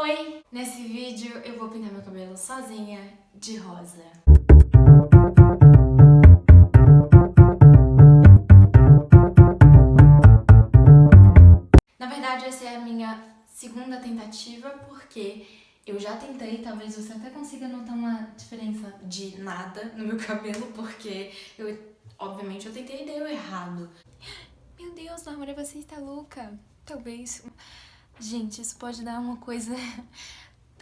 Oi! Nesse vídeo eu vou pintar meu cabelo sozinha de rosa. Na verdade, essa é a minha segunda tentativa, porque eu já tentei, talvez você até consiga notar uma diferença de nada no meu cabelo, porque obviamente eu tentei e deu errado. Meu Deus, Laura, você está louca? Talvez... Gente, isso pode dar uma coisa...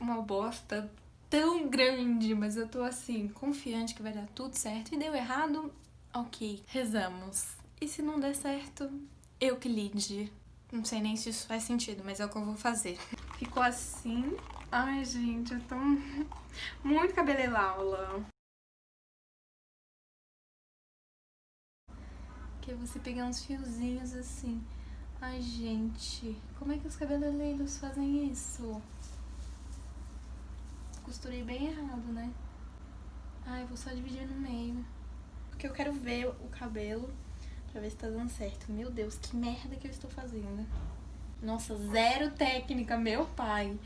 uma bosta tão grande, mas eu tô assim, confiante que vai dar tudo certo. E deu errado, ok, rezamos. E se não der certo, eu que lide. Não sei nem se isso faz sentido, mas é o que eu vou fazer. Ficou assim. Ai, gente, eu tô muito cabelelaula. Que é você pegar uns fiozinhos assim. Ai, gente, como é que os cabeleireiros fazem isso? Costurei bem errado, né? Ai, vou só dividir no meio. Porque eu quero ver o cabelo pra ver se tá dando certo. Meu Deus, que merda que eu estou fazendo. Nossa, zero técnica, meu pai.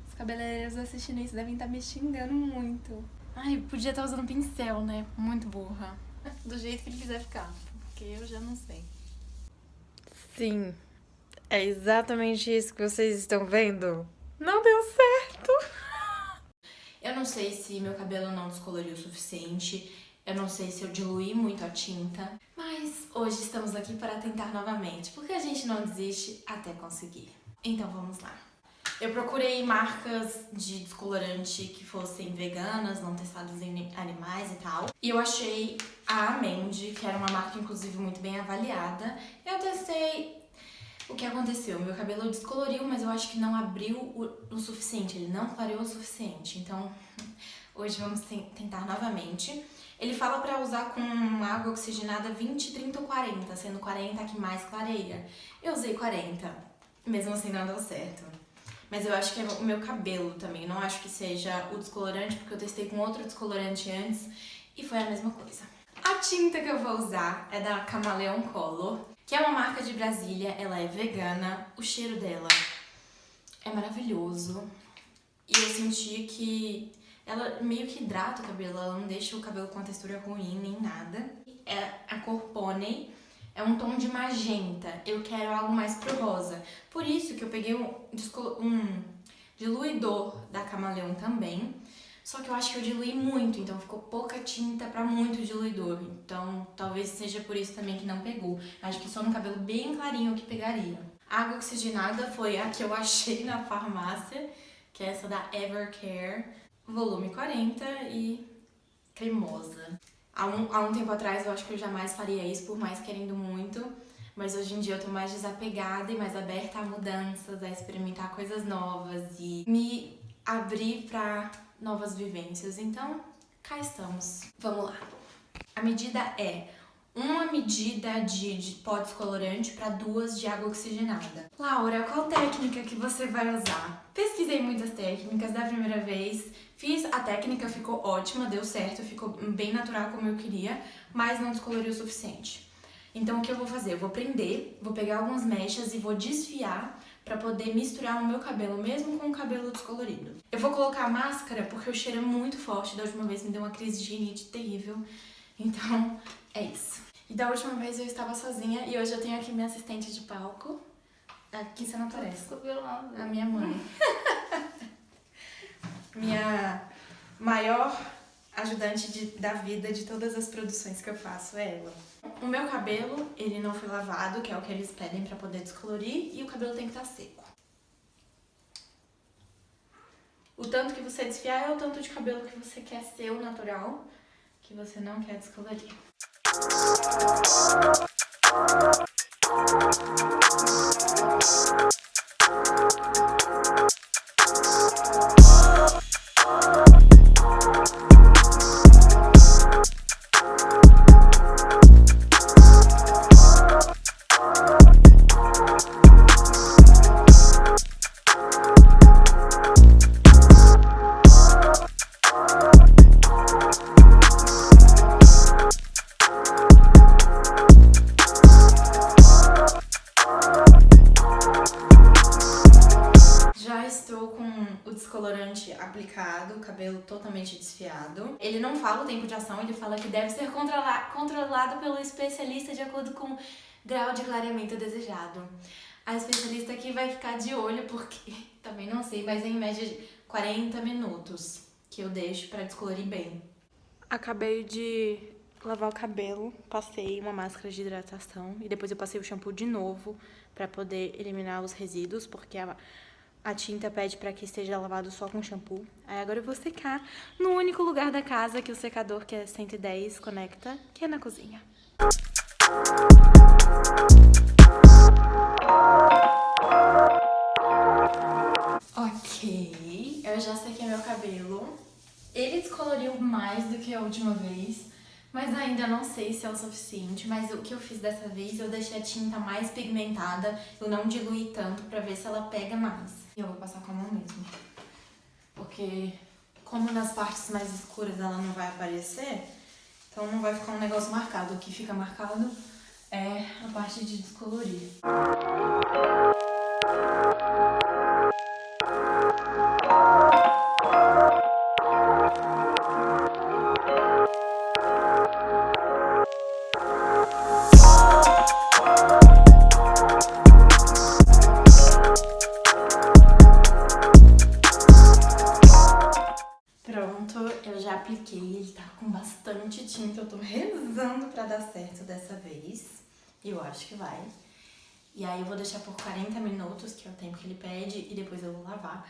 Os cabeleireiros assistindo isso devem estar me xingando muito. Ai, podia estar usando pincel, né? Muito burra. Do jeito que ele quiser ficar, porque eu já não sei. Sim, é exatamente isso que vocês estão vendo. Não deu certo. Eu não sei se meu cabelo não descoloriu o suficiente, eu não sei se eu diluí muito a tinta, mas hoje estamos aqui para tentar novamente, porque a gente não desiste até conseguir. Então vamos lá. Eu procurei marcas de descolorante que fossem veganas, não testadas em animais e tal, e eu achei a Amendi, que era uma marca inclusive muito bem avaliada. Eu testei. O que aconteceu? Meu cabelo descoloriu, mas eu acho que não abriu o suficiente, ele não clareou o suficiente. Então, hoje vamos tentar novamente. Ele fala pra usar com água oxigenada 20, 30 ou 40, sendo 40 a que mais clareia. Eu usei 40, mesmo assim não deu certo. Mas eu acho que é o meu cabelo também, não acho que seja o descolorante, porque eu testei com outro descolorante antes e foi a mesma coisa. A tinta que eu vou usar é da Camaleon Color, que é uma marca de Brasília, ela é vegana, o cheiro dela é maravilhoso e eu senti que ela meio que hidrata o cabelo, ela não deixa o cabelo com uma textura ruim nem nada. É a cor Pônei, é um tom de magenta, eu quero algo mais pro rosa, por isso que eu peguei um diluidor da Camaleon também. Só que eu acho que eu diluí muito, então ficou pouca tinta pra muito diluidor. Então talvez seja por isso também que não pegou. Acho que só no cabelo bem clarinho que pegaria. A água oxigenada foi a que eu achei na farmácia, que é essa da Evercare, volume 40 e cremosa. Há um tempo atrás eu acho que eu jamais faria isso, por mais querendo muito. Mas hoje em dia eu tô mais desapegada e mais aberta a mudanças, a experimentar coisas novas e me abrir pra novas vivências. Então, cá estamos. Vamos lá. A medida é uma medida de pó descolorante para 2 de água oxigenada. Laura, qual técnica que você vai usar? Pesquisei muitas técnicas da primeira vez, fiz a técnica, ficou ótima, deu certo, ficou bem natural como eu queria, mas não descoloriu o suficiente. Então o que eu vou fazer? Eu vou prender, vou pegar algumas mechas e vou desfiar pra poder misturar no meu cabelo, mesmo com o cabelo descolorido. Eu vou colocar a máscara porque o cheiro é muito forte, da última vez me deu uma crise de rinite terrível, então é isso. E da última vez eu estava sozinha e hoje eu tenho aqui minha assistente de palco. Aqui você não aparece. A minha mãe. Minha maior ajudante da vida de todas as produções que eu faço é ela. O meu cabelo, ele não foi lavado, que é o que eles pedem pra poder descolorir, e o cabelo tem que estar seco. O tanto que você desfiar é o tanto de cabelo que você quer ser o natural, que você não quer descolorir. o descolorante aplicado, o cabelo totalmente desfiado. Ele não fala o tempo de ação, ele fala que deve ser controlado pelo especialista de acordo com o grau de clareamento desejado. A especialista aqui vai ficar de olho porque, também não sei, mas é em média de 40 minutos que eu deixo pra descolorir bem. Acabei de lavar o cabelo, passei uma máscara de hidratação e depois eu passei o shampoo de novo pra poder eliminar os resíduos, porque a tinta pede pra que esteja lavado só com shampoo. Aí agora eu vou secar no único lugar da casa que o secador, que é 110, conecta, que é na cozinha. Ok, eu já sequei meu cabelo. Ele descoloriu mais do que a última vez, mas ainda não sei se é o suficiente. Mas o que eu fiz dessa vez, eu deixei a tinta mais pigmentada, eu não diluí tanto pra ver se ela pega mais. E eu vou passar com a mão mesmo, porque como nas partes mais escuras ela não vai aparecer, então não vai ficar um negócio marcado. O que fica marcado é a parte de descolorir. Pronto, eu já apliquei, ele tá com bastante tinta, eu tô rezando pra dar certo dessa vez. E eu acho que vai. E aí eu vou deixar por 40 minutos, que é o tempo que ele pede, e depois eu vou lavar.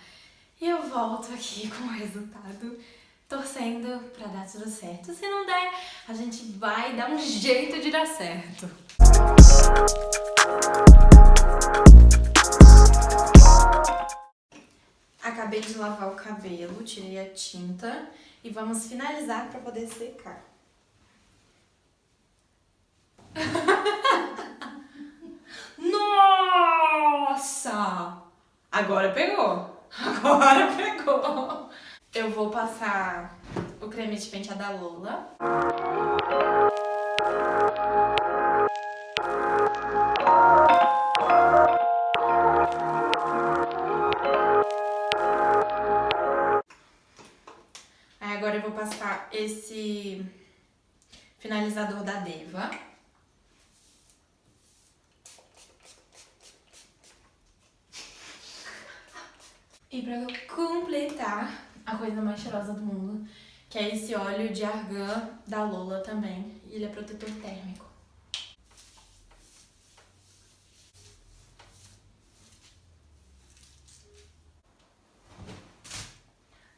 E eu volto aqui com o resultado, torcendo pra dar tudo certo. Se não der, a gente vai dar um jeito de dar certo. Acabei de lavar o cabelo, tirei a tinta e vamos finalizar para poder secar. Nossa! Agora pegou! Agora pegou! Eu vou passar o creme de pentear da Lola. Agora eu vou passar esse finalizador da Deva. E pra eu completar, a coisa mais cheirosa do mundo, que é esse óleo de argan da Lola também. Ele é protetor térmico.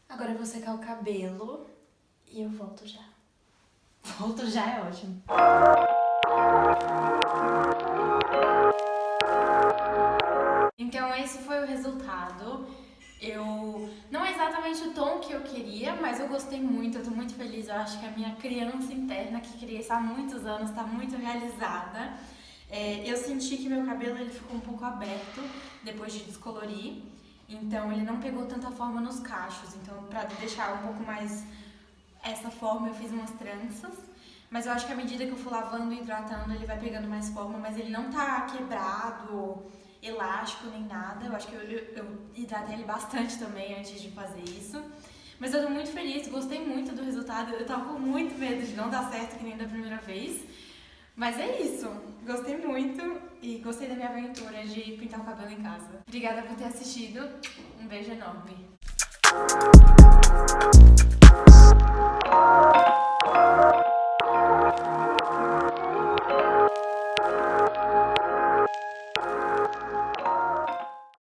Agora eu vou secar o cabelo e eu volto já. Volto já é ótimo. Então esse foi o resultado. Não é exatamente o tom que eu queria, mas eu gostei muito, eu tô muito feliz. Eu acho que a minha criança interna, que queria isso há muitos anos, tá muito realizada. Eu senti que meu cabelo ele ficou um pouco aberto depois de descolorir. Então ele não pegou tanta forma nos cachos, então pra deixar um pouco mais essa forma eu fiz umas tranças. Mas eu acho que à medida que eu for lavando e hidratando ele vai pegando mais forma, mas ele não tá quebrado, elástico nem nada. Eu acho que eu hidratei ele bastante também antes de fazer isso. Mas eu tô muito feliz, gostei muito do resultado. Eu tava com muito medo de não dar certo que nem da primeira vez. Mas é isso, gostei muito e gostei da minha aventura de pintar o cabelo em casa. Obrigada por ter assistido, um beijo enorme.